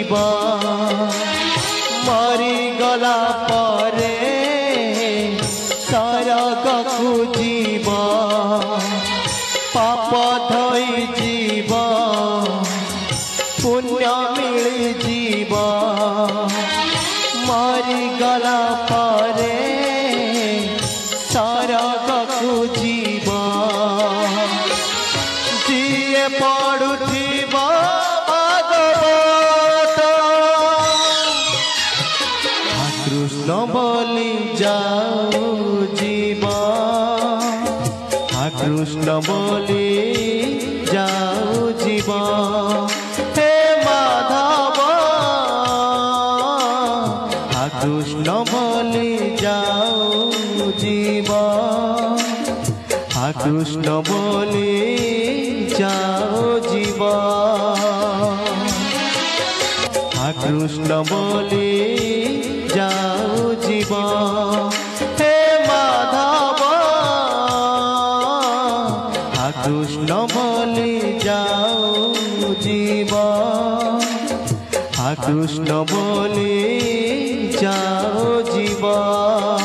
जीवन मरीगला परे सरगकु जीवन पाप धोई जीवन पुण्य मिली जीवन मरीगला परे सरगकु जीवन जीए पड़ुथिबा कृष्ण बोली जाओ जीवन कृष्ण बोली जाओ जीवन हे माधव कृष्ण बोली जाओ जीवन कृष्ण बोली जाओ जीवन कृष्ण बोली जाओ जीवन हे माधव कृष्ण बोली जाओ जीवन कृष्ण बोली जाओ जीवन।